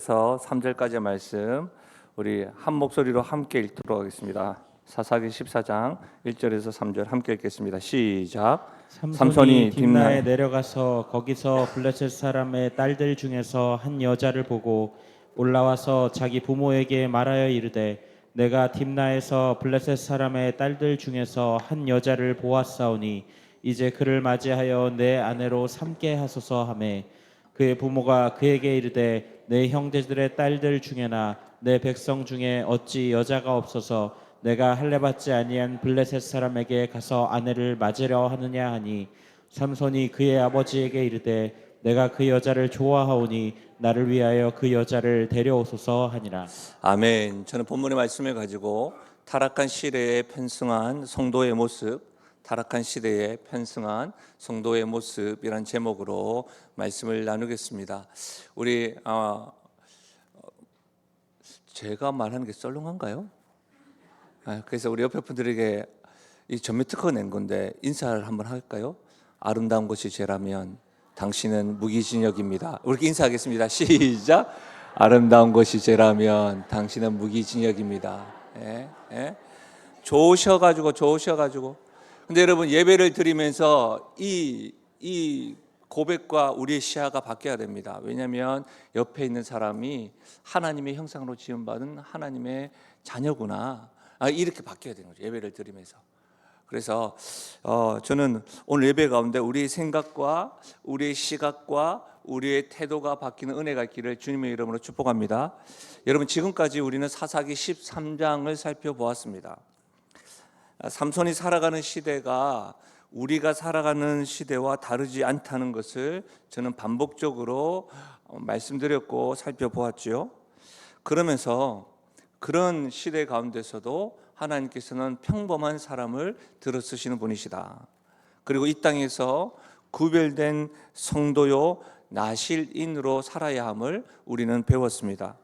그래서 3절까지의 말씀 우리 한 목소리로 함께 읽도록 하겠습니다. 사사기 14장 1절에서 3절 함께 읽겠습니다. 시작. 삼손이 딥나에 내려가서 거기서 블레셋 사람의 딸들 중에서 한 여자를 보고 올라와서 자기 부모에게 말하여 이르되 내가 딥나에서 블레셋 사람의 딸들 중에서 한 여자를 보았사오니 이제 그를 맞이하여 내 아내로 삼게 하소서 하매 그의 부모가 그에게 이르되 내 형제들의 딸들 중에나 내 백성 중에 어찌 여자가 없어서 내가 할례받지 아니한 블레셋 사람에게 가서 아내를 맞으려 하느냐 하니 삼손이 그의 아버지에게 이르되 내가 그 여자를 좋아하오니 나를 위하여 그 여자를 데려오소서 하니라. 아멘. 저는 본문의 말씀을 가지고 타락한 시대에 편승한 성도의 모습, 타락한 시대에 편승한 성도의 모습이란 제목으로 말씀을 나누겠습니다. 우리 제가 말하는 게 썰렁한가요? 그래서 우리 옆에 분들에게 이 전매 특허 낸 건데 인사를 한번 할까요? 아름다운 것이 죄라면 당신은 무기징역입니다. 우리 인사하겠습니다. 시작. 아름다운 것이 죄라면 당신은 무기징역입니다. 좋으셔가지고. 근데 여러분 예배를 드리면서 이 고백과 우리의 시야가 바뀌어야 됩니다. 왜냐하면 옆에 있는 사람이 하나님의 형상으로 지음받은 하나님의 자녀구나. 이렇게 바뀌어야 되는 거죠. 예배를 드리면서. 그래서 저는 오늘 예배 가운데 우리의 생각과 우리의 시각과 우리의 태도가 바뀌는 은혜가 있기를 주님의 이름으로 축복합니다. 여러분 지금까지 우리는 사사기 13장을 살펴보았습니다. 삼손이 살아가는 시대가 우리가 살아가는 시대와 다르지 않다는 것을 저는 반복적으로 말씀드렸고 살펴보았죠. 그러면서 그런 시대 가운데서도 하나님께서는 평범한 사람을 들어 쓰시는 분이시다. 그리고 이 땅에서 구별된 성도요 나실인으로 살아야 함을 우리는 배웠습니다.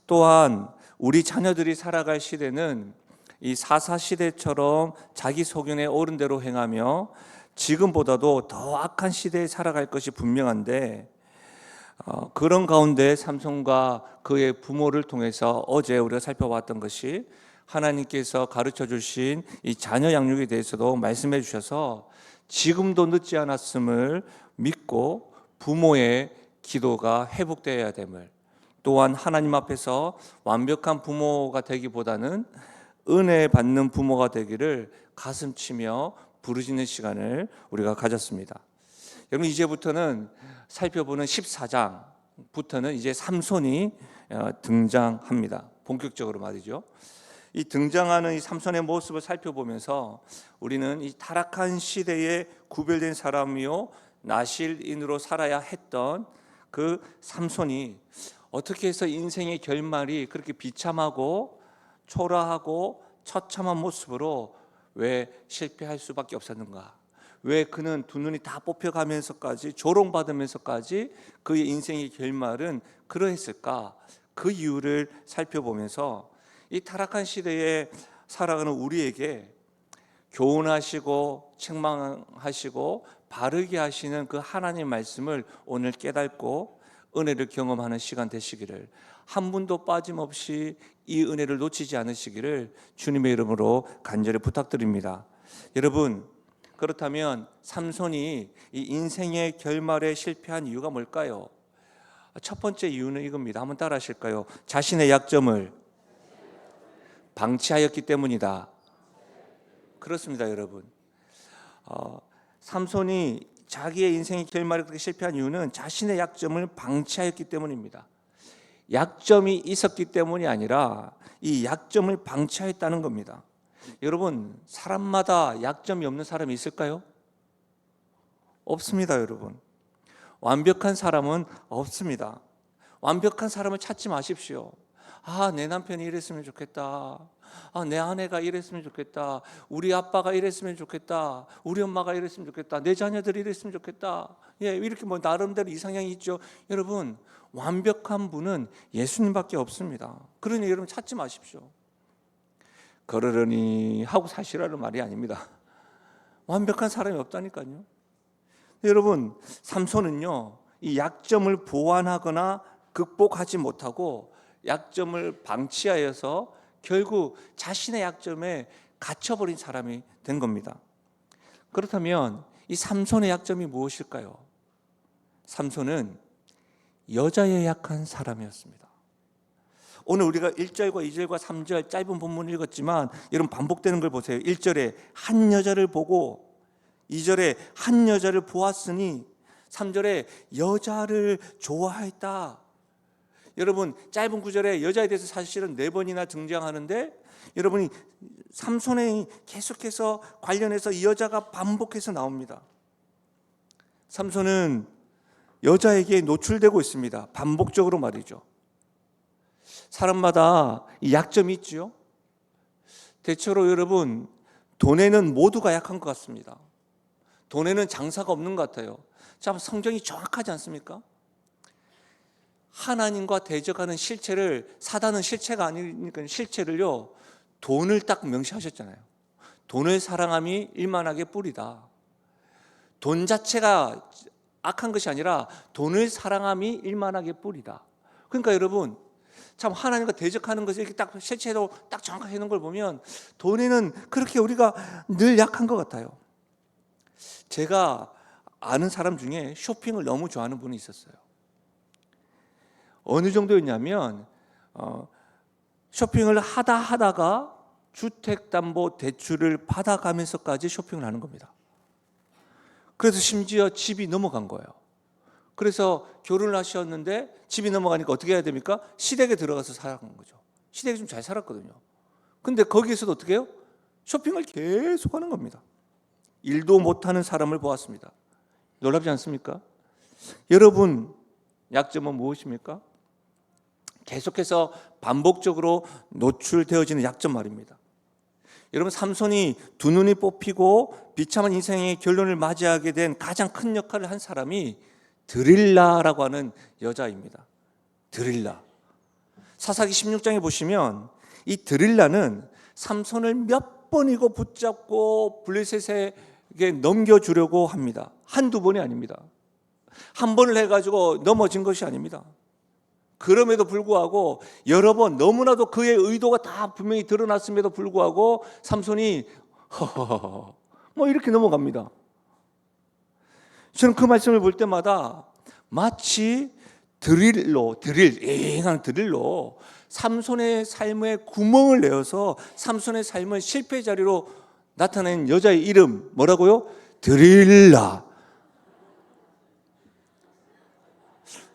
또한 우리 자녀들이 살아갈 시대는 이 사사 시대처럼 자기 소견에 옳은 대로 행하며 지금보다도 더 악한 시대에 살아갈 것이 분명한데 그런 가운데 삼손과 그의 부모를 통해서 어제 우리가 살펴봤던 것이 하나님께서 가르쳐 주신 이 자녀 양육에 대해서도 말씀해 주셔서 지금도 늦지 않았음을 믿고 부모의 기도가 회복되어야 됨을, 또한 하나님 앞에서 완벽한 부모가 되기보다는 은혜 받는 부모가 되기를 가슴치며 부르짖는 시간을 우리가 가졌습니다. 여러분 이제부터는 살펴보는 14장부터는 이제 삼손이 등장합니다. 본격적으로 말이죠. 이 등장하는 이 삼손의 모습을 살펴보면서 우리는 이 타락한 시대에 구별된 사람이요 나실인으로 살아야 했던 그 삼손이 어떻게 해서 인생의 결말이 그렇게 비참하고 초라하고 처참한 모습으로 왜 실패할 수밖에 없었는가? 왜 그는 두 눈이 다 뽑혀가면서까지 조롱받으면서까지 그의 인생의 결말은 그러했을까? 그 이유를 살펴보면서 이 타락한 시대에 살아가는 우리에게 교훈하시고 책망하시고 바르게 하시는 그 하나님 말씀을 오늘 깨닫고 은혜를 경험하는 시간 되시기를, 한 분도 빠짐없이 이 은혜를 놓치지 않으시기를 주님의 이름으로 간절히 부탁드립니다. 여러분, 그렇다면 삼손이 이 인생의 결말에 실패한 이유가 뭘까요? 첫 번째 이유는 이겁니다. 한번 따라 하실까요? 자신의 약점을 방치하였기 때문이다. 그렇습니다, 여러분. 삼손이 자기의 인생의 결말에 그렇게 실패한 이유는 자신의 약점을 방치하였기 때문입니다. 약점이 있었기 때문이 아니라 이 약점을 방치하였다는 겁니다. 여러분, 사람마다 약점이 없는 사람이 있을까요? 없습니다, 여러분. 완벽한 사람은 없습니다. 완벽한 사람을 찾지 마십시오. 내 남편이 이랬으면 좋겠다. 내 아내가 이랬으면 좋겠다. 우리 아빠가 이랬으면 좋겠다. 우리 엄마가 이랬으면 좋겠다. 내 자녀들이 이랬으면 좋겠다. 이렇게 나름대로 이상향이 있죠. 여러분, 완벽한 분은 예수님밖에 없습니다. 그러니 여러분 찾지 마십시오. 그러려니 하고 사시라는 말이 아닙니다. 완벽한 사람이 없다니까요. 여러분, 삼손은요 이 약점을 보완하거나 극복하지 못하고 약점을 방치하여서 결국 자신의 약점에 갇혀버린 사람이 된 겁니다. 그렇다면 이 삼손의 약점이 무엇일까요? 삼손은 여자에 약한 사람이었습니다. 오늘 우리가 1절과 2절과 3절 짧은 본문을 읽었지만 여러분 반복되는 걸 보세요. 1절에 한 여자를 보고, 2절에 한 여자를 보았으니, 3절에 여자를 좋아했다. 여러분 짧은 구절에 여자에 대해서 사실은 4번이나 등장하는데 여러분이 삼손에 계속해서 관련해서 이 여자가 반복해서 나옵니다. 삼손은 여자에게 노출되고 있습니다. 반복적으로 말이죠. 사람마다 이 약점이 있죠. 대체로 여러분 돈에는 모두가 약한 것 같습니다. 돈에는 장사가 없는 것 같아요. 참 성경이 정확하지 않습니까? 하나님과 대적하는 실체를, 사단은 실체가 아니니까 실체를요, 돈을 딱 명시하셨잖아요. 돈을 사랑함이 일만하게 뿌리다. 돈 자체가 악한 것이 아니라 돈을 사랑함이 일만하게 뿌리다. 그러니까 여러분 참 하나님과 대적하는 것을 이렇게 딱 실체로 딱 정확하게 해놓은 걸 보면 돈에는 그렇게 우리가 늘 약한 것 같아요. 제가 아는 사람 중에 쇼핑을 너무 좋아하는 분이 있었어요. 어느 정도였냐면 쇼핑을 하다가 주택담보대출을 받아가면서까지 쇼핑을 하는 겁니다. 그래서 심지어 집이 넘어간 거예요. 그래서 결혼을 하셨는데 집이 넘어가니까 어떻게 해야 됩니까? 시댁에 들어가서 살아간 거죠. 시댁이 좀 잘 살았거든요. 근데 거기에서도 어떻게 해요? 쇼핑을 계속 하는 겁니다. 일도 못하는 사람을 보았습니다. 놀랍지 않습니까? 여러분 약점은 무엇입니까? 계속해서 반복적으로 노출되어지는 약점 말입니다. 여러분 삼손이 두 눈이 뽑히고 비참한 인생의 결론을 맞이하게 된 가장 큰 역할을 한 사람이 드릴라라고 하는 여자입니다. 드릴라. 사사기 16장에 보시면 이 드릴라는 삼손을 몇 번이고 붙잡고 블레셋에게 넘겨주려고 합니다. 한두 번이 아닙니다. 한 번을 해가지고 넘어진 것이 아닙니다. 그럼에도 불구하고 여러 번, 너무나도 그의 의도가 다 분명히 드러났음에도 불구하고 삼손이 뭐 이렇게 넘어갑니다. 저는 그 말씀을 볼 때마다 마치 드릴로 삼손의 삶에 구멍을 내어서 삼손의 삶을 실패 자리로 나타낸 여자의 이름 뭐라고요? 드릴라.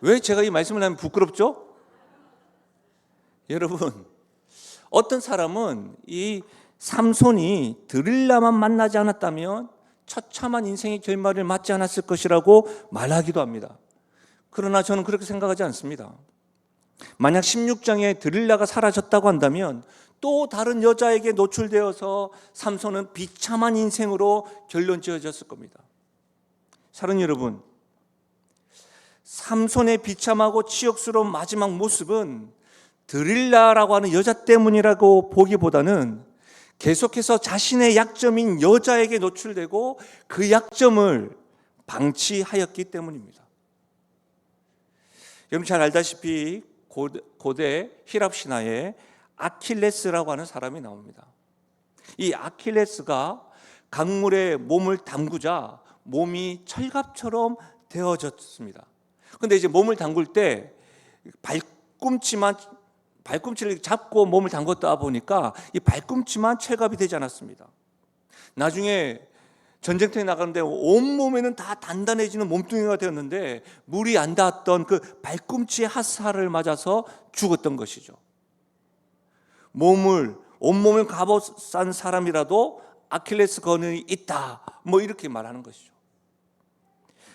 왜 제가 이 말씀을 하면 부끄럽죠? 여러분 어떤 사람은 이 삼손이 드릴라만 만나지 않았다면 처참한 인생의 결말을 맞지 않았을 것이라고 말하기도 합니다. 그러나 저는 그렇게 생각하지 않습니다. 만약 16장에 드릴라가 사라졌다고 한다면 또 다른 여자에게 노출되어서 삼손은 비참한 인생으로 결론 지어졌을 겁니다. 사랑하는 여러분, 삼손의 비참하고 치욕스러운 마지막 모습은 드릴라라고 하는 여자 때문이라고 보기보다는 계속해서 자신의 약점인 여자에게 노출되고 그 약점을 방치하였기 때문입니다. 여러분 잘 알다시피 고대 히랍 신화에 아킬레스라고 하는 사람이 나옵니다. 이 아킬레스가 강물에 몸을 담그자 몸이 철갑처럼 되어졌습니다. 근데 이제 몸을 담글 때 발꿈치를 잡고 몸을 담궜다 보니까 이 발꿈치만 철갑이 되지 않았습니다. 나중에 전쟁터에 나가는데 온몸에는 다 단단해지는 몸뚱이가 되었는데 물이 안 닿았던 그 발꿈치의 화살을 맞아서 죽었던 것이죠. 온몸을 갑옷산 사람이라도 아킬레스건이 있다, 뭐 이렇게 말하는 것이죠.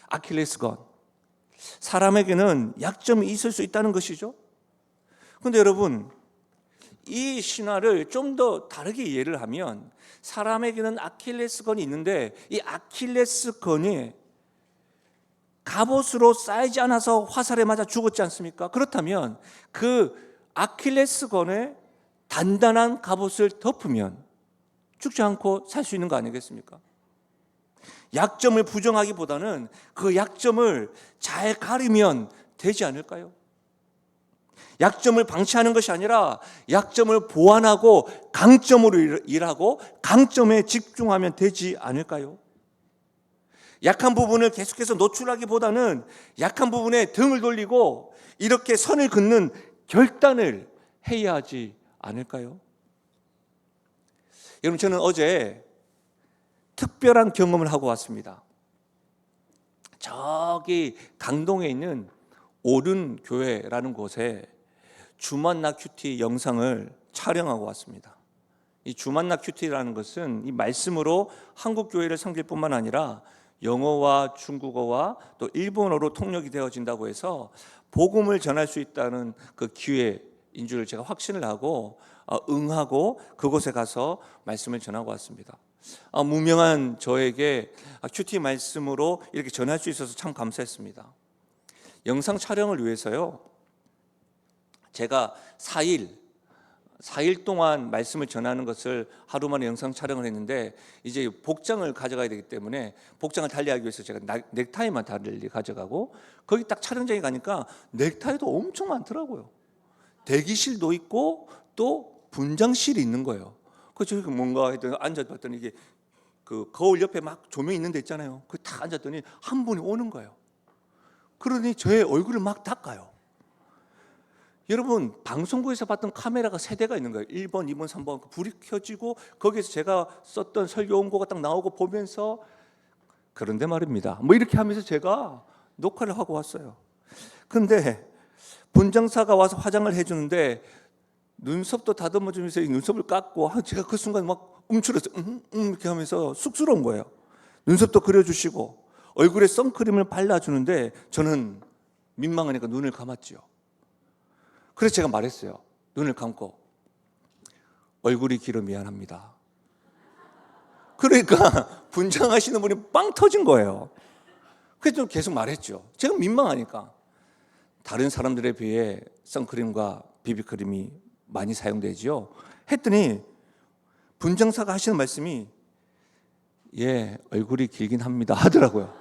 아킬레스건, 사람에게는 약점이 있을 수 있다는 것이죠. 그런데 여러분 이 신화를 좀 더 다르게 이해를 하면 사람에게는 아킬레스건이 있는데 이 아킬레스건이 갑옷으로 쌓이지 않아서 화살에 맞아 죽었지 않습니까? 그렇다면 그 아킬레스건에 단단한 갑옷을 덮으면 죽지 않고 살 수 있는 거 아니겠습니까? 약점을 부정하기보다는 그 약점을 잘 가리면 되지 않을까요? 약점을 방치하는 것이 아니라 약점을 보완하고 강점으로 일하고 강점에 집중하면 되지 않을까요? 약한 부분을 계속해서 노출하기보다는 약한 부분에 등을 돌리고 이렇게 선을 긋는 결단을 해야 하지 않을까요? 여러분, 저는 어제 특별한 경험을 하고 왔습니다. 저기 강동에 있는 오륜교회라는 곳에 주만나 큐티 영상을 촬영하고 왔습니다. 이 주만나 큐티라는 것은 이 말씀으로 한국 교회를 섬길 뿐만 아니라 영어와 중국어와 또 일본어로 통역이 되어진다고 해서 복음을 전할 수 있다는 그 기회인 줄 제가 확신을 하고 응하고 그곳에 가서 말씀을 전하고 왔습니다. 무명한 저에게 큐티 말씀으로 이렇게 전할 수 있어서 참 감사했습니다. 영상 촬영을 위해서요, 제가 4일 동안 말씀을 전하는 것을 하루 만에 영상 촬영을 했는데, 이제 복장을 가져가야 되기 때문에 복장을 달리하기 위해서 제가 넥타이만 달리 가져가고, 거기 딱 촬영장에 가니까 넥타이도 엄청 많더라고요. 대기실도 있고 또 분장실이 있는 거예요. 그래서 저기 뭔가 했더니 앉아봤더니 이게 그 거울 옆에 막 조명 있는 데 있잖아요. 그 딱 앉았더니 한 분이 오는 거예요. 그러니 저의 얼굴을 막 닦아요. 여러분, 방송국에서 봤던 카메라가 3대가 있는 거예요. 1번, 2번, 3번 불이 켜지고 거기에서 제가 썼던 설교 원고가 딱 나오고 보면서, 그런데 말입니다, 뭐 이렇게 하면서 제가 녹화를 하고 왔어요. 근데 분장사가 와서 화장을 해주는데 눈썹도 다듬어 주면서 이 눈썹을 깎고, 제가 그 순간 막 움츠러서 이렇게 하면서 쑥스러운 거예요. 눈썹도 그려주시고 얼굴에 선크림을 발라주는데 저는 민망하니까 눈을 감았지요. 그래서 제가 말했어요. 눈을 감고, 얼굴이 길어 미안합니다. 그러니까 분장하시는 분이 빵 터진 거예요. 그래서 계속 말했죠. 제가 민망하니까. 다른 사람들에 비해 선크림과 비비크림이 많이 사용되지요. 했더니 분장사가 하시는 말씀이, 예, 얼굴이 길긴 합니다 하더라고요.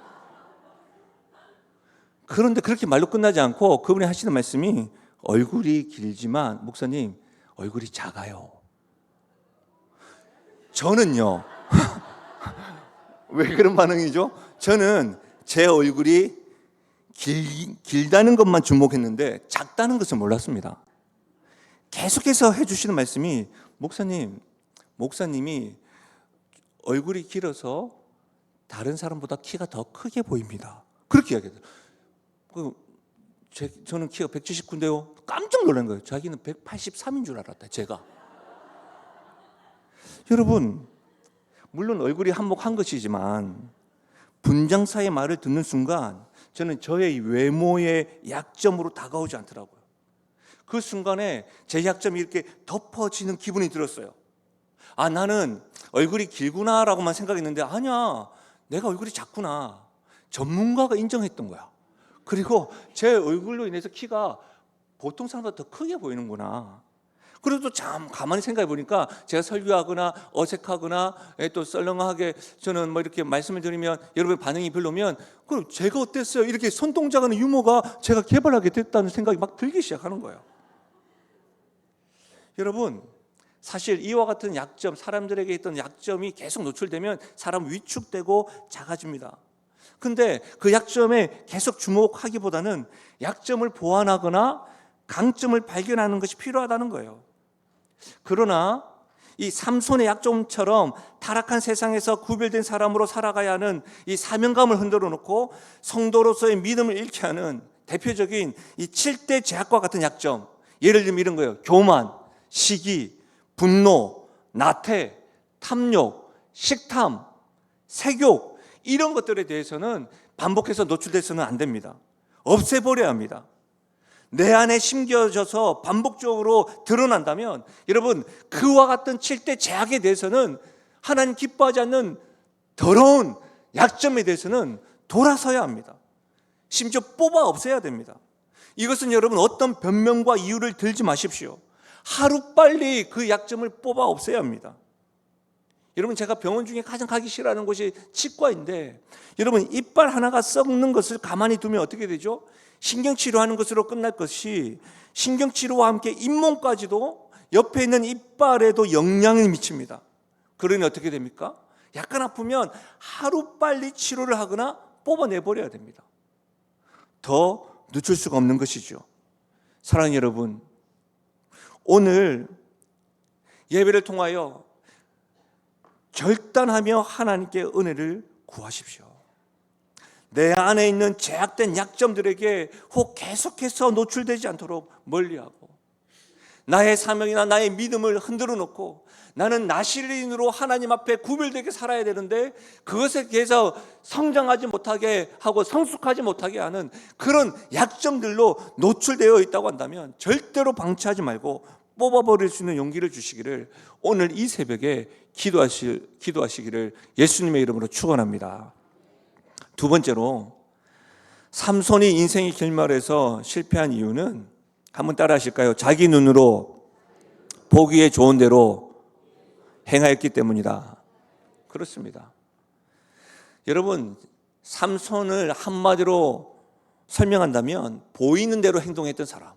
그런데 그렇게 말로 끝나지 않고 그분이 하시는 말씀이, 얼굴이 길지만 목사님 얼굴이 작아요. 저는요 왜 그런 반응이죠? 저는 제 얼굴이 길다는 것만 주목했는데 작다는 것을 몰랐습니다. 계속해서 해주시는 말씀이, 목사님이 얼굴이 길어서 다른 사람보다 키가 더 크게 보입니다. 그렇게 이야기해요. 저는 키가 179인데요. 깜짝 놀란 거예요. 자기는 183인 줄 알았다, 제가. 여러분, 물론 얼굴이 한몫한 것이지만 분장사의 말을 듣는 순간 저는 저의 외모의 약점으로 다가오지 않더라고요. 그 순간에 제 약점이 이렇게 덮어지는 기분이 들었어요. 나는 얼굴이 길구나라고만 생각했는데, 아니야, 내가 얼굴이 작구나. 전문가가 인정했던 거야. 그리고 제 얼굴로 인해서 키가 보통 사람보다 더 크게 보이는구나. 그래도 참 가만히 생각해 보니까 제가 설교하거나 어색하거나 또 썰렁하게 저는 뭐 이렇게 말씀을 드리면 여러분의 반응이 별로면, 그럼 제가 어땠어요? 이렇게 손동작하는 유머가 제가 개발하게 됐다는 생각이 막 들기 시작하는 거예요. 여러분, 사실 이와 같은 약점, 사람들에게 있던 약점이 계속 노출되면 사람 위축되고 작아집니다. 근데 그 약점에 계속 주목하기보다는 약점을 보완하거나 강점을 발견하는 것이 필요하다는 거예요. 그러나 이 삼손의 약점처럼 타락한 세상에서 구별된 사람으로 살아가야 하는 이 사명감을 흔들어 놓고 성도로서의 믿음을 잃게 하는 대표적인 이 7대 제약과 같은 약점, 예를 들면 이런 거예요. 교만, 시기, 분노, 나태, 탐욕, 식탐, 색욕, 이런 것들에 대해서는 반복해서 노출돼서는 안 됩니다. 없애버려야 합니다. 내 안에 심겨져서 반복적으로 드러난다면, 여러분, 그와 같은 7대 제약에 대해서는, 하나님 기뻐하지 않는 더러운 약점에 대해서는 돌아서야 합니다. 심지어 뽑아 없애야 됩니다. 이것은 여러분 어떤 변명과 이유를 들지 마십시오. 하루빨리 그 약점을 뽑아 없애야 합니다. 여러분, 제가 병원 중에 가장 가기 싫어하는 곳이 치과인데, 여러분, 이빨 하나가 썩는 것을 가만히 두면 어떻게 되죠? 신경치료하는 것으로 끝날 것이 신경치료와 함께 잇몸까지도 옆에 있는 이빨에도 영향을 미칩니다. 그러니 어떻게 됩니까? 약간 아프면 하루빨리 치료를 하거나 뽑아내버려야 됩니다. 더 늦출 수가 없는 것이죠. 사랑하는 여러분, 오늘 예배를 통하여 결단하며 하나님께 은혜를 구하십시오. 내 안에 있는 제약된 약점들에게 혹 계속해서 노출되지 않도록 멀리하고, 나의 사명이나 나의 믿음을 흔들어 놓고 나는 나실인으로 하나님 앞에 구별되게 살아야 되는데 그것에 대해서 성장하지 못하게 하고 성숙하지 못하게 하는 그런 약점들로 노출되어 있다고 한다면 절대로 방치하지 말고 뽑아버릴 수 있는 용기를 주시기를 오늘 이 새벽에 기도하시기를 예수님의 이름으로 축원합니다. 두 번째로, 삼손이 인생의 결말에서 실패한 이유는 한번 따라 하실까요? 자기 눈으로 보기에 좋은 대로 행하였기 때문이다. 그렇습니다. 여러분, 삼손을 한마디로 설명한다면 보이는 대로 행동했던 사람,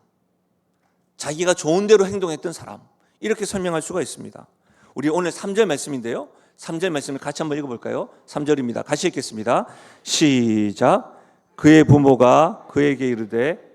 자기가 좋은 대로 행동했던 사람, 이렇게 설명할 수가 있습니다. 우리 오늘 3절 말씀인데요, 3절 말씀을 같이 한번 읽어볼까요? 3절입니다. 같이 읽겠습니다. 시작. 그의 부모가 그에게 이르되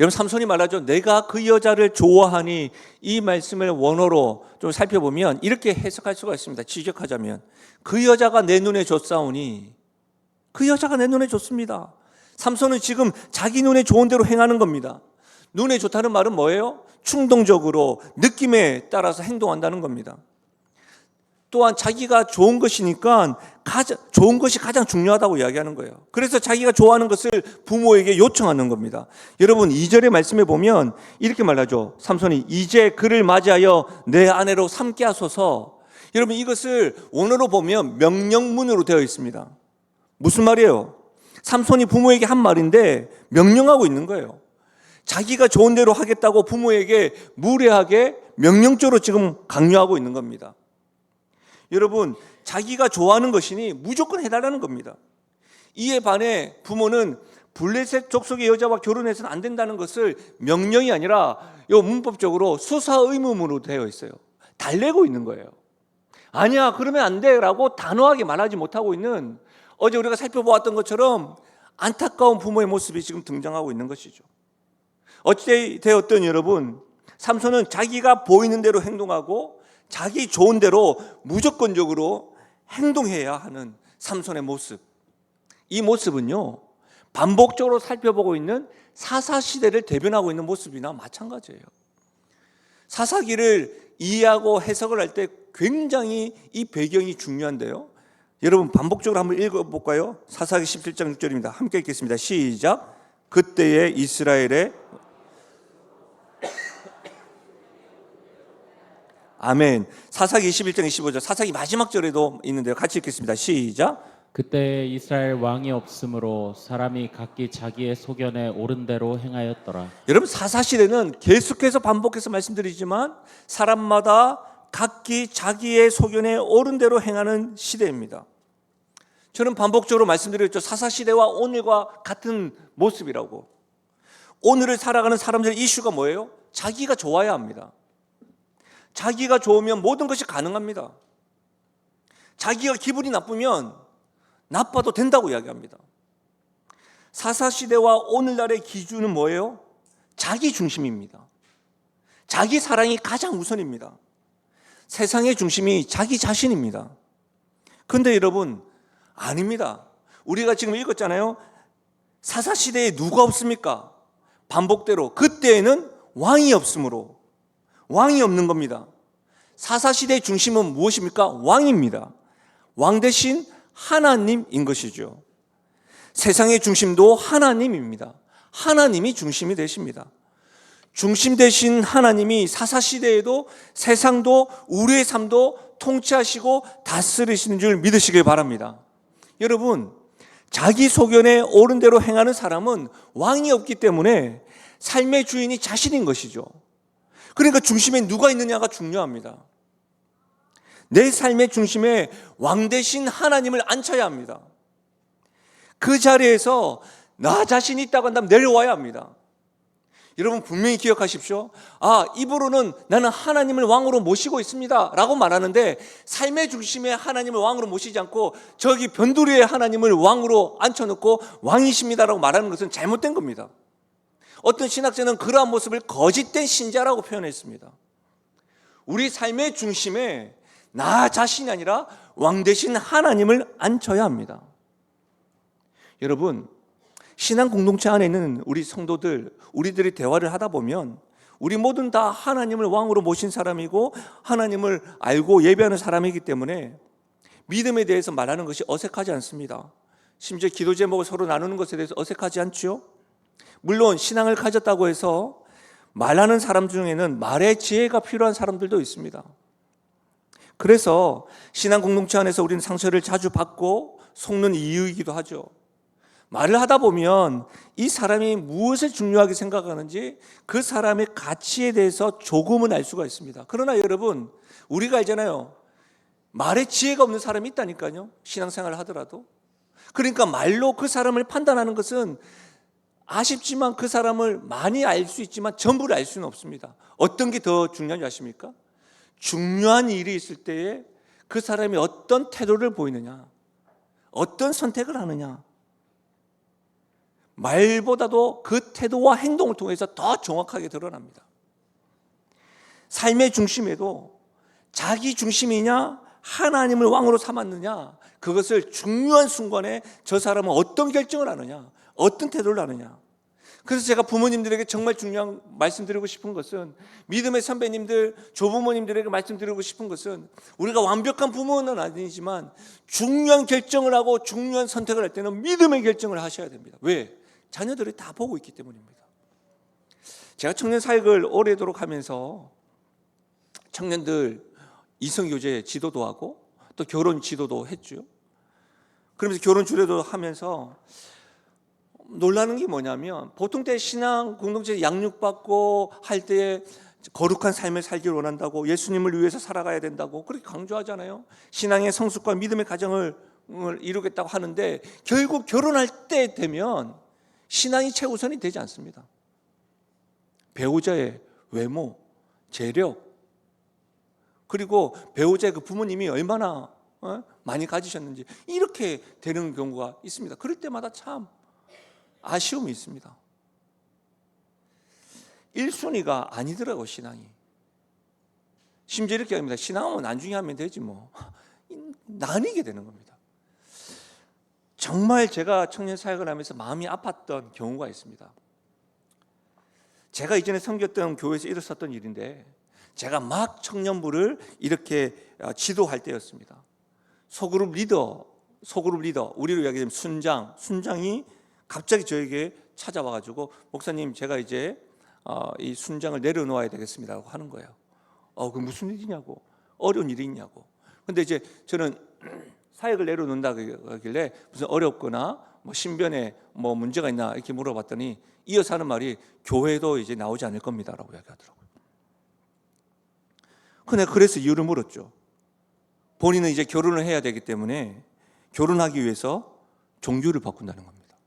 여러분, 삼손이 말하죠. 내가 그 여자를 좋아하니, 이 말씀을 원어로 좀 살펴보면 이렇게 해석할 수가 있습니다. 지적하자면 그 여자가 내 눈에 좋사오니, 그 여자가 내 눈에 좋습니다. 삼손은 지금 자기 눈에 좋은 대로 행하는 겁니다. 눈에 좋다는 말은 뭐예요? 충동적으로 느낌에 따라서 행동한다는 겁니다. 또한 자기가 좋은 것이니까 좋은 것이 가장 중요하다고 이야기하는 거예요. 그래서 자기가 좋아하는 것을 부모에게 요청하는 겁니다. 여러분, 2절의 말씀에 보면 이렇게 말하죠. 삼손이 이제 그를 맞이하여 내 아내로 삼게 하소서. 여러분, 이것을 원어로 보면 명령문으로 되어 있습니다. 무슨 말이에요? 삼손이 부모에게 한 말인데 명령하고 있는 거예요. 자기가 좋은 대로 하겠다고 부모에게 무례하게 명령적으로 지금 강요하고 있는 겁니다. 여러분, 자기가 좋아하는 것이니 무조건 해달라는 겁니다. 이에 반해 부모는 블레셋 족속의 여자와 결혼해서는 안 된다는 것을 명령이 아니라 요 문법적으로 수사 의문으로 되어 있어요. 달래고 있는 거예요. 아니야, 그러면 안 돼라고 단호하게 말하지 못하고 있는, 어제 우리가 살펴보았던 것처럼 안타까운 부모의 모습이 지금 등장하고 있는 것이죠. 어찌 되었든 여러분, 삼손은 자기가 보이는 대로 행동하고 자기 좋은 대로 무조건적으로 행동해야 하는 삼손의 모습, 이 모습은요 반복적으로 살펴보고 있는 사사시대를 대변하고 있는 모습이나 마찬가지예요. 사사기를 이해하고 해석을 할 때 굉장히 이 배경이 중요한데요, 여러분 반복적으로 한번 읽어볼까요? 사사기 17장 6절입니다. 함께 읽겠습니다. 시작. 그때의 이스라엘의 아멘. 사사기 21장 25절, 사사기 마지막 절에도 있는데요. 같이 읽겠습니다. 시작. 그때 이스라엘 왕이 없으므로 사람이 각기 자기의 소견에 옳은 대로 행하였더라. 여러분, 사사시대는 계속해서 반복해서 말씀드리지만 사람마다 각기 자기의 소견에 옳은 대로 행하는 시대입니다. 저는 반복적으로 말씀드렸죠. 사사시대와 오늘과 같은 모습이라고. 오늘을 살아가는 사람들의 이슈가 뭐예요? 자기가 좋아야 합니다. 자기가 좋으면 모든 것이 가능합니다. 자기가 기분이 나쁘면 나빠도 된다고 이야기합니다. 사사시대와 오늘날의 기준은 뭐예요? 자기 중심입니다. 자기 사랑이 가장 우선입니다. 세상의 중심이 자기 자신입니다. 그런데 여러분, 아닙니다. 우리가 지금 읽었잖아요. 사사시대에 누가 없습니까? 반복대로 그때에는 왕이 없으므로, 왕이 없는 겁니다. 사사시대의 중심은 무엇입니까? 왕입니다. 왕 대신 하나님인 것이죠. 세상의 중심도 하나님입니다. 하나님이 중심이 되십니다. 중심 되신 하나님이 사사시대에도 세상도 우리의 삶도 통치하시고 다스리시는 줄 믿으시길 바랍니다. 여러분, 자기 소견에 옳은 대로 행하는 사람은 왕이 없기 때문에 삶의 주인이 자신인 것이죠. 그러니까 중심에 누가 있느냐가 중요합니다. 내 삶의 중심에 왕 대신 하나님을 앉혀야 합니다. 그 자리에서 나 자신이 있다고 한다면 내려와야 합니다. 여러분 분명히 기억하십시오. 입으로는 나는 하나님을 왕으로 모시고 있습니다 라고 말하는데 삶의 중심에 하나님을 왕으로 모시지 않고 저기 변두리에 하나님을 왕으로 앉혀놓고 왕이십니다 라고 말하는 것은 잘못된 겁니다. 어떤 신학자는 그러한 모습을 거짓된 신자라고 표현했습니다. 우리 삶의 중심에 나 자신이 아니라 왕 대신 하나님을 앉혀야 합니다. 여러분, 신앙 공동체 안에 있는 우리 성도들, 우리들이 대화를 하다 보면 우리 모두는 다 하나님을 왕으로 모신 사람이고 하나님을 알고 예배하는 사람이기 때문에 믿음에 대해서 말하는 것이 어색하지 않습니다. 심지어 기도 제목을 서로 나누는 것에 대해서 어색하지 않죠? 물론 신앙을 가졌다고 해서 말하는 사람 중에는 말의 지혜가 필요한 사람들도 있습니다. 그래서 신앙 공동체 안에서 우리는 상처를 자주 받고 속는 이유이기도 하죠. 말을 하다 보면 이 사람이 무엇을 중요하게 생각하는지 그 사람의 가치에 대해서 조금은 알 수가 있습니다. 그러나 여러분, 우리가 알잖아요. 말에 지혜가 없는 사람이 있다니까요. 신앙생활을 하더라도. 그러니까 말로 그 사람을 판단하는 것은 아쉽지만 그 사람을 많이 알 수 있지만 전부를 알 수는 없습니다. 어떤 게 더 중요한지 아십니까? 중요한 일이 있을 때에 그 사람이 어떤 태도를 보이느냐, 어떤 선택을 하느냐, 말보다도 그 태도와 행동을 통해서 더 정확하게 드러납니다. 삶의 중심에도 자기 중심이냐 하나님을 왕으로 삼았느냐, 그것을 중요한 순간에 저 사람은 어떤 결정을 하느냐, 어떤 태도를 하느냐. 그래서 제가 부모님들에게 정말 중요한 말씀드리고 싶은 것은, 믿음의 선배님들, 조부모님들에게 말씀드리고 싶은 것은, 우리가 완벽한 부모는 아니지만 중요한 결정을 하고 중요한 선택을 할 때는 믿음의 결정을 하셔야 됩니다. 왜? 자녀들이 다 보고 있기 때문입니다. 제가 청년 사역을 오래도록 하면서 청년들 이성교제 지도도 하고 또 결혼 지도도 했죠. 그러면서 결혼 주례도 하면서 놀라는 게 뭐냐면, 보통 때 신앙 공동체 양육받고 할 때 거룩한 삶을 살기를 원한다고, 예수님을 위해서 살아가야 된다고 그렇게 강조하잖아요. 신앙의 성숙과 믿음의 가정을 이루겠다고 하는데 결국 결혼할 때 되면 신앙이 최우선이 되지 않습니다. 배우자의 외모, 재력, 그리고 배우자의 그 부모님이 얼마나 많이 가지셨는지, 이렇게 되는 경우가 있습니다. 그럴 때마다 참 아쉬움이 있습니다. 1순위가 아니더라고, 신앙이. 심지어 이렇게 합니다. 신앙은 나중에 하면 되지 뭐. 나뉘게 되는 겁니다. 정말 제가 청년 사역을 하면서 마음이 아팠던 경우가 있습니다. 제가 이전에 섬겼던 교회에서 일어섰던 일인데, 제가 막 청년부를 이렇게 지도할 때였습니다. 소그룹 리더, 우리로 이야기하면 순장이 갑자기 저에게 찾아와가지고, 목사님, 제가 이제 이 순장을 내려놓아야 되겠습니다라고 하는 거예요. 그 무슨 일이냐고, 어려운 일이 있냐고. 근데 이제 저는 사역을 내려놓는다 그러길래 무슨 어렵거나 뭐 신변에 뭐 문제가 있나 이렇게 물어봤더니 이어서 하는 말이, 교회도 이제 나오지 않을 겁니다라고 이야기하더라고요. 근데 그래서 이유를 물었죠. 본인은 이제 결혼을 해야 되기 때문에 결혼하기 위해서 종교를 바꾼다는 겁니다.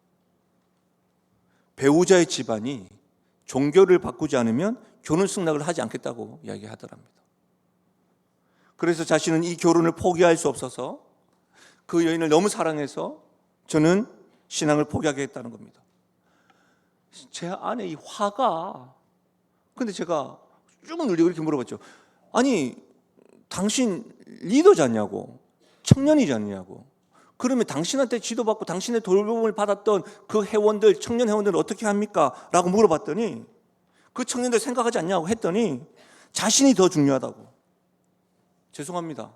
배우자의 집안이 종교를 바꾸지 않으면 결혼 승낙을 하지 않겠다고 이야기하더랍니다. 그래서 자신은 이 결혼을 포기할 수 없어서 그 여인을 너무 사랑해서 저는 신앙을 포기하겠다는 겁니다. 제 안에 이 화가, 근데 제가 쭉 늘리고 이렇게 물어봤죠. 아니, 당신 리더잖냐고, 청년이잖냐고. 그러면 당신한테 지도받고 당신의 돌봄을 받았던 그 회원들, 청년 회원들은 어떻게 합니까? 라고 물어봤더니, 그 청년들 생각하지 않냐고 했더니 자신이 더 중요하다고. 죄송합니다.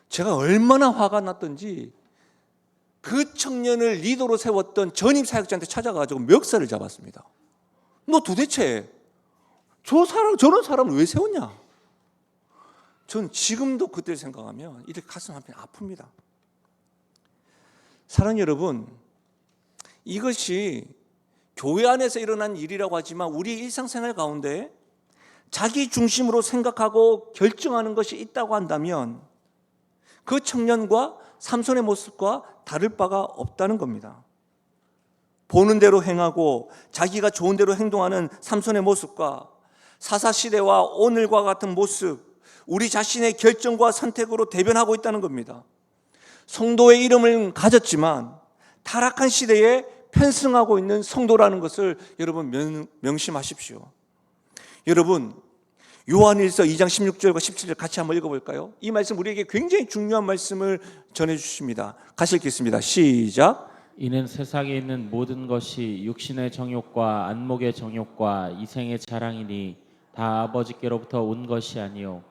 제가 얼마나 화가 났던지 그 청년을 리더로 세웠던 전임 사역자한테 찾아가지고 멱살을 잡았습니다. 너 도대체 저런 사람을 왜 세웠냐? 전 지금도 그때를 생각하면 이렇게 가슴 한편 아픕니다. 사랑하는 여러분, 이것이 교회 안에서 일어난 일이라고 하지만 우리 일상생활 가운데 자기 중심으로 생각하고 결정하는 것이 있다고 한다면 그 청년과 삼손의 모습과 다를 바가 없다는 겁니다. 보는 대로 행하고 자기가 좋은 대로 행동하는 삼손의 모습과 사사시대와 오늘과 같은 모습, 우리 자신의 결정과 선택으로 대변하고 있다는 겁니다. 성도의 이름을 가졌지만 타락한 시대에 편승하고 있는 성도라는 것을 여러분 명심하십시오. 여러분, 요한일서 2장 16절과 17절 같이 한번 읽어볼까요? 이 말씀 우리에게 굉장히 중요한 말씀을 전해주십니다. 같이 읽겠습니다. 시작. 이는 세상에 있는 모든 것이 육신의 정욕과 안목의 정욕과 이생의 자랑이니 다 아버지께로부터 온 것이 아니요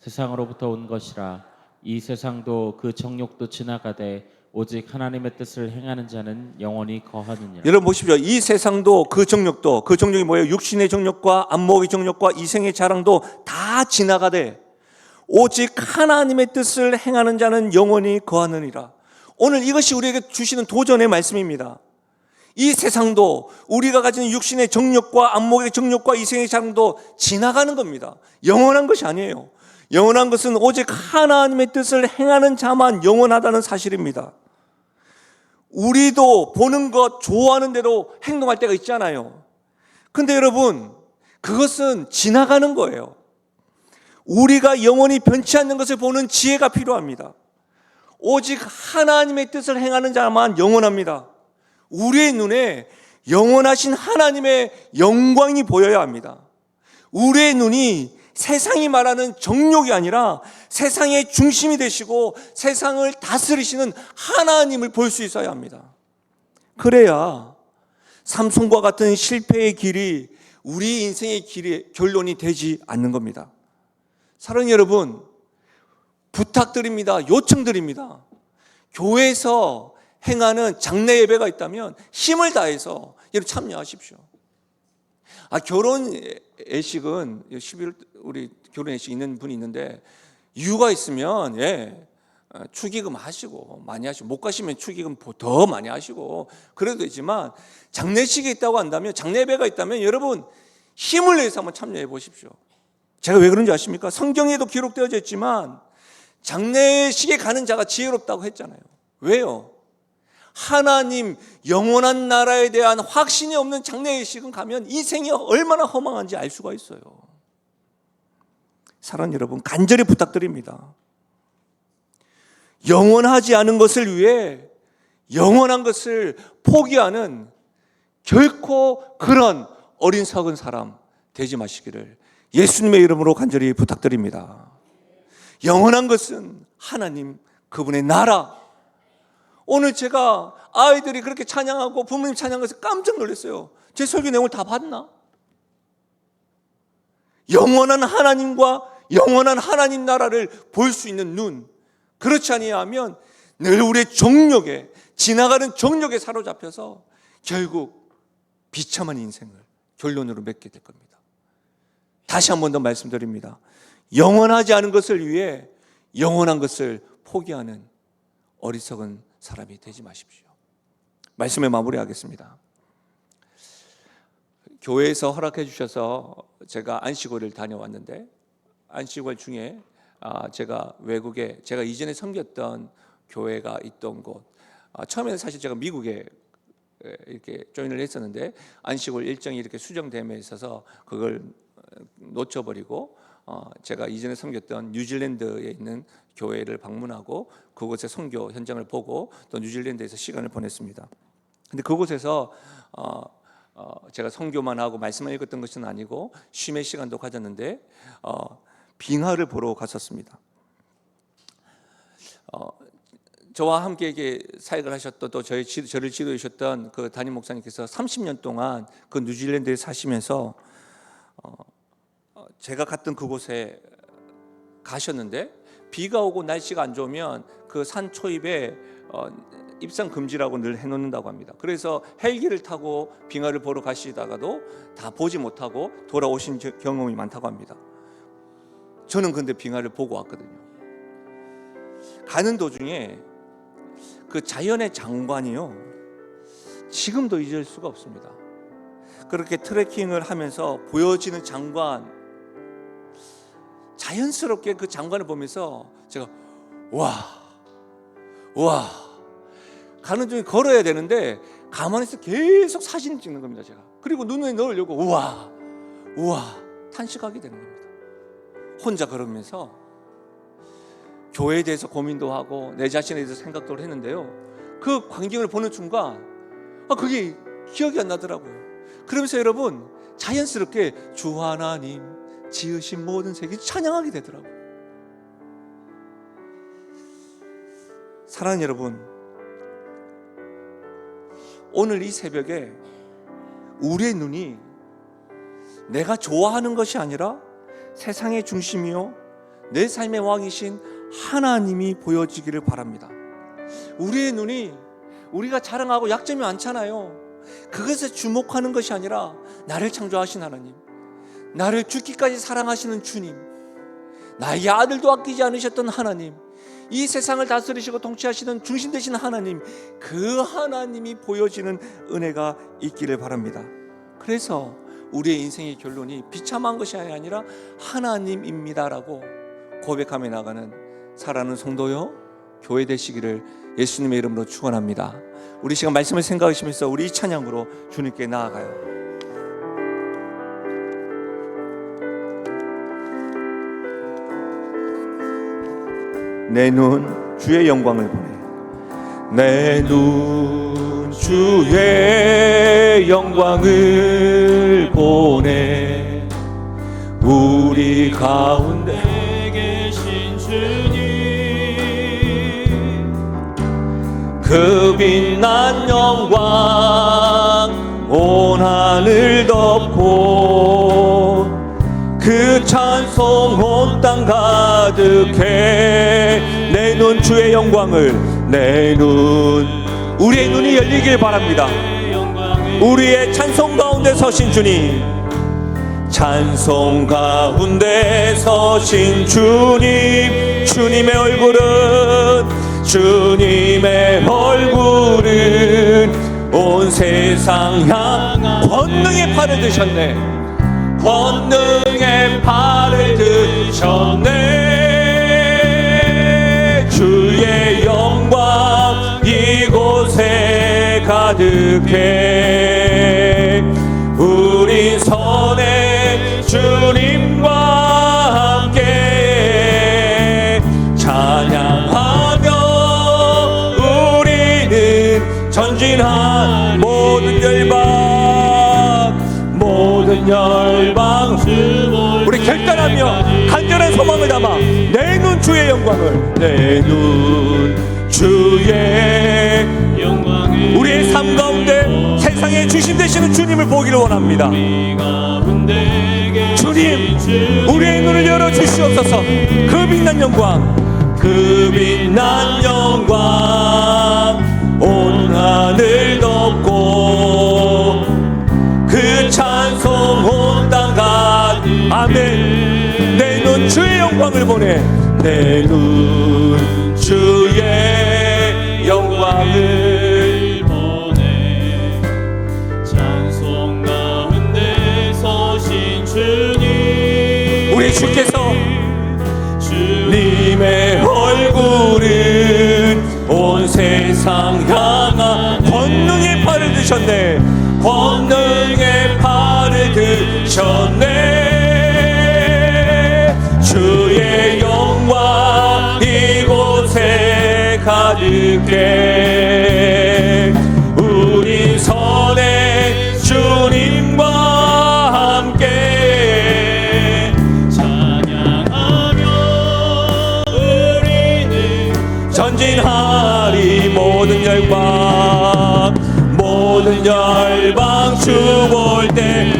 세상으로부터 온 것이라. 이 세상도 그 정욕도 지나가되 오직 하나님의 뜻을 행하는 자는 영원히 거하느니라. 여러분 보십시오. 이 세상도 그 정욕이 뭐예요? 육신의 정욕과 안목의 정욕과 이생의 자랑도 다 지나가되 오직 하나님의 뜻을 행하는 자는 영원히 거하느니라. 오늘 이것이 우리에게 주시는 도전의 말씀입니다. 이 세상도 우리가 가진 육신의 정욕과 안목의 정욕과 이생의 자랑도 지나가는 겁니다. 영원한 것이 아니에요. 영원한 것은 오직 하나님의 뜻을 행하는 자만 영원하다는 사실입니다. 우리도 보는 것, 좋아하는 대로 행동할 때가 있잖아요. 근데 여러분, 그것은 지나가는 거예요. 우리가 영원히 변치 않는 것을 보는 지혜가 필요합니다. 오직 하나님의 뜻을 행하는 자만 영원합니다. 우리의 눈에 영원하신 하나님의 영광이 보여야 합니다. 우리의 눈이 세상이 말하는 정욕이 아니라 세상의 중심이 되시고 세상을 다스리시는 하나님을 볼 수 있어야 합니다. 그래야 삼손과 같은 실패의 길이 우리 인생의 길의 결론이 되지 않는 겁니다. 사랑하는 여러분, 부탁드립니다. 요청드립니다. 교회에서 행하는 장례 예배가 있다면 힘을 다해서 여러분 참여하십시오. 결혼 예식은 11월 우리 결혼 예식 있는 분이 있는데 이유가 있으면 축의금 하시고 많이 하시고 못 가시면 축의금 더 많이 하시고 그래도 되지만 장례식이 있다고 한다면 장례 예배가 있다면 여러분 힘을 내서 한번 참여해 보십시오. 제가 왜 그런지 아십니까? 성경에도 기록되어져 있지만 장례식에 가는 자가 지혜롭다고 했잖아요. 왜요? 하나님 영원한 나라에 대한 확신이 없는 장례식은 가면 인생이 얼마나 허망한지 알 수가 있어요. 사랑하는 여러분, 간절히 부탁드립니다. 영원하지 않은 것을 위해 영원한 것을 포기하는 결코 그런 어리석은 사람 되지 마시기를 예수님의 이름으로 간절히 부탁드립니다. 영원한 것은 하나님, 그분의 나라. 오늘 제가 아이들이 그렇게 찬양하고 부모님 찬양해서 깜짝 놀랐어요. 제 설교 내용을 다 봤나? 영원한 하나님과 영원한 하나님 나라를 볼 수 있는 눈, 그렇지 아니하면 늘 우리의 정욕에, 지나가는 정욕에 사로잡혀서 결국 비참한 인생을 결론으로 맺게 될 겁니다. 다시 한 번 더 말씀드립니다. 영원하지 않은 것을 위해 영원한 것을 포기하는 어리석은 사람이 되지 마십시오. 말씀에 마무리하겠습니다. 교회에서 허락해 주셔서 제가 안식월을 다녀왔는데 안식월 중에 제가 외국에 제가 이전에 섬겼던 교회가 있던 곳, 처음에는 사실 제가 미국에 이렇게 조인을 했었는데 안식월 일정이 이렇게 수정됨에 있어서 그걸 놓쳐버리고 제가 이전에 섬겼던 뉴질랜드에 있는 교회를 방문하고 그곳의 선교 현장을 보고 또 뉴질랜드에서 시간을 보냈습니다. 근데 그곳에서 제가 선교만 하고 말씀만 읽었던 것은 아니고 쉼의 시간도 가졌는데 빙하를 보러 갔었습니다. 저와 함께 이게 사역을 하셨던 또 저를 지도해 주셨던 그 담임 목사님께서 30년 동안 그 뉴질랜드에 사시면서 제가 갔던 그곳에 가셨는데 비가 오고 날씨가 안 좋으면 그 산 초입에 입상 금지라고 늘 해놓는다고 합니다. 그래서 헬기를 타고 빙하를 보러 가시다가도 다 보지 못하고 돌아오신 경험이 많다고 합니다. 저는 근데 빙하를 보고 왔거든요. 가는 도중에 그 자연의 장관이요, 지금도 잊을 수가 없습니다. 그렇게 트레킹을 하면서 보여지는 장관, 자연스럽게 그 장관을 보면서 제가 와 가는 중에 걸어야 되는데 가만히 있어 계속 사진을 찍는 겁니다. 제가. 그리고 눈에 넣으려고 우와 탄식하게 되는 겁니다. 혼자 걸으면서 교회에 대해서 고민도 하고 내 자신에 대해서 생각도 했는데요, 그 광경을 보는 순간 그게 기억이 안 나더라고요. 그러면서 여러분, 자연스럽게 주 하나님 지으신 모든 세계 찬양하게 되더라고요. 사랑하는 여러분, 오늘 이 새벽에 우리의 눈이 내가 좋아하는 것이 아니라 세상의 중심이요 내 삶의 왕이신 하나님이 보여지기를 바랍니다. 우리의 눈이 우리가 자랑하고 약점이 많잖아요. 그것에 주목하는 것이 아니라 나를 창조하신 하나님, 나를 죽기까지 사랑하시는 주님, 나의 아들도 아끼지 않으셨던 하나님, 이 세상을 다스리시고 통치하시는 중심 되신 하나님, 그 하나님이 보여지는 은혜가 있기를 바랍니다. 그래서 우리의 인생의 결론이 비참한 것이 아니라 하나님입니다라고 고백하며 나가는 사랑하는 성도요 교회 되시기를 예수님의 이름으로 축원합니다. 우리 시간 말씀을 생각하시면서 우리 이 찬양으로 주님께 나아가요. 내 눈 주의 영광을 보내, 내 눈 주의 영광을 보내, 우리 가운데 계신 주님, 그 빛난 영광 온 하늘 덮고, 그 찬송 온 땅 가득해. 내 눈 주의 영광을, 내 눈, 우리의 눈이 열리길 바랍니다. 우리의 찬송 가운데 서신 주님, 찬송 가운데 서신 주님, 주님의 얼굴은 온 세상 향한 권능의 팔을 드셨네, 권능의 팔을 드셨네. 주의 영광 이곳에 가득해. 우리 선에 주님과 함께 찬양하며 우리는 전진한 모든 열방, 우리 결단하며 간절한 소망을 담아 내 눈 주의 영광을, 내 눈 주의 영광을, 우리의 삶 가운데 세상의 주심 되시는 주님을 보기를 원합니다. 주님, 우리의 눈을 열어 주시옵소서. 그 빛난 영광, 그 빛난 영광 온 하늘 덮고, 그 찬송 온 땅 가득. 아멘. 내 눈 주의 영광을 보내, 내 눈 주의 영광을 보내. 찬송 가운데 서신 주님, 우리 주께서 주님의 얼굴은 온 세상 향한 권능의 팔을 드셨네, 권능의 팔을 드셨네. 주의 영광 이곳에 가득해. 우리 선에 주님과 함께 찬양하며 우리는 전진하리. 모든 열방 주 볼 때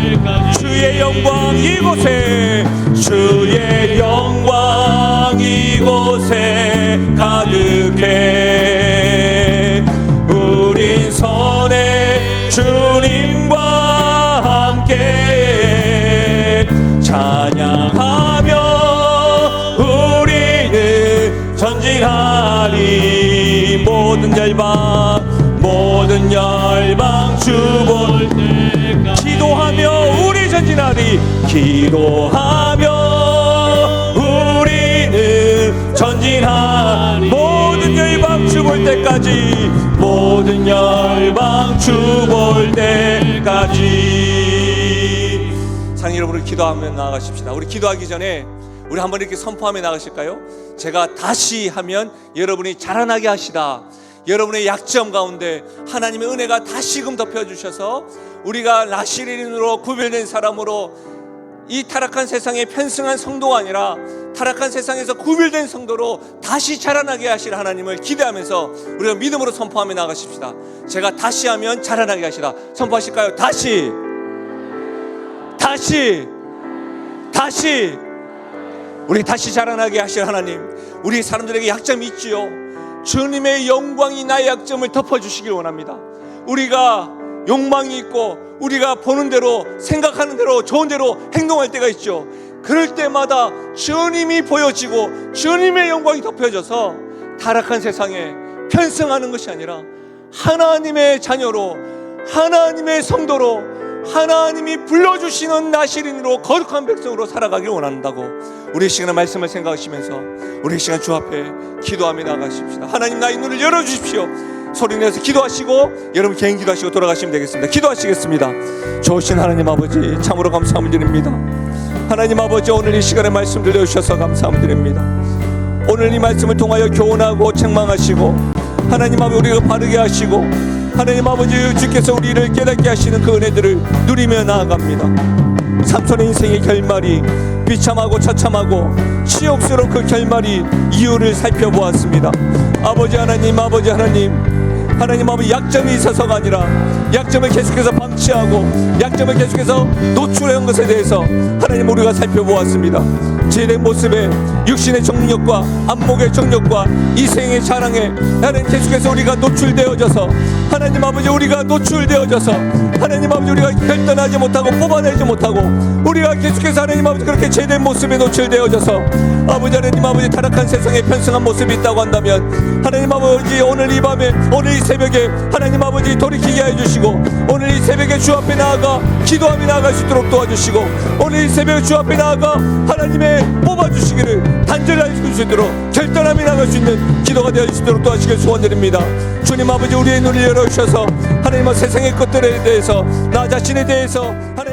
주의 영광 이곳에, 주의 영광 이곳에 가득해. 우린 선에 주님과 함께 찬양하며 우리는 전진하리. 모든 모든 열방 주 볼 때까지 기도하며 우리 전진하리 기도하며 우리는 전진하리 모든 열방 주 볼 때까지 모든 열방 주 볼 때까지. 사랑하는 여러분, 우리 기도하며 나아가십시다. 우리 기도하기 전에 우리 한번 이렇게 선포하며 나가실까요? 제가 다시 하면 여러분이 자라나게 하시다. 여러분의 약점 가운데 하나님의 은혜가 다시금 덮여주셔서 우리가 나시린으로 구별된 사람으로 이 타락한 세상에 편승한 성도가 아니라 타락한 세상에서 구별된 성도로 다시 자라나게 하실 하나님을 기대하면서 우리가 믿음으로 선포하며 나가십시다. 제가 다시 하면 자라나게 하시다. 선포하실까요? 다시 우리 다시 자라나게 하실 하나님, 우리 사람들에게 약점이 있지요. 주님의 영광이 나의 약점을 덮어주시길 원합니다. 우리가 욕망이 있고 우리가 보는 대로 생각하는 대로 좋은 대로 행동할 때가 있죠. 그럴 때마다 주님이 보여지고 주님의 영광이 덮여져서 타락한 세상에 편승하는 것이 아니라 하나님의 자녀로, 하나님의 성도로, 하나님이 불러주시는 나시린으로 거룩한 백성으로 살아가길 원한다고 우리 시간의 말씀을 생각하시면서 우리 시간 주 앞에 기도하며 나가십시다. 하나님, 나의 눈을 열어주십시오. 소리내서 기도하시고 여러분 개인 기도하시고 돌아가시면 되겠습니다. 기도하시겠습니다. 좋으신 하나님 아버지, 참으로 감사함을 드립니다. 하나님 아버지, 오늘 이 시간에 말씀 들려주셔서 감사함을 드립니다. 오늘 이 말씀을 통하여 교훈하고 책망하시고 하나님 아버지 우리가 바르게 하시고 하나님 아버지 주께서 우리를 깨닫게 하시는 그 은혜들을 누리며 나아갑니다. 삼손의 인생의 결말이 비참하고 처참하고 치욕스러운 그 결말이 이유를 살펴보았습니다. 아버지 하나님, 아버지 하나님, 하나님 아버지 약점이 있어서가 아니라 약점을 계속해서 방치하고 약점을 계속해서 노출한 것에 대해서 하나님 우리가 살펴보았습니다. 죄된 모습에 육신의 정력과 안목의 정력과 이생의 자랑에 하나님 계속해서 우리가 노출되어져서 하나님 아버지 우리가 노출되어져서 하나님 아버지 우리가 결단하지 못하고 뽑아내지 못하고 우리가 계속해서 하나님 아버지 그렇게 죄된 모습에 노출되어져서 아버지 하나님 아버지 타락한 세상에 편승한 모습이 있다고 한다면 하나님 아버지 오늘 이 밤에 오늘 이 새벽에 하나님 아버지 돌이키게 해주시고 오늘 이 새벽에 주 앞에 나아가 기도하며 나아갈 수 있도록 도와주시고 오늘 이 새벽에 주 앞에 나아가 하나님의 뽑아주시기를 단절히 할 수 있도록 결단하며 나갈 수 있는 기도가 되어 있도록 도와주시길 소원드립니다. 주님 아버지 우리의 눈을 열어주셔서 하나님의 세상의 것들에 대해서 나 자신에 대해서 하나님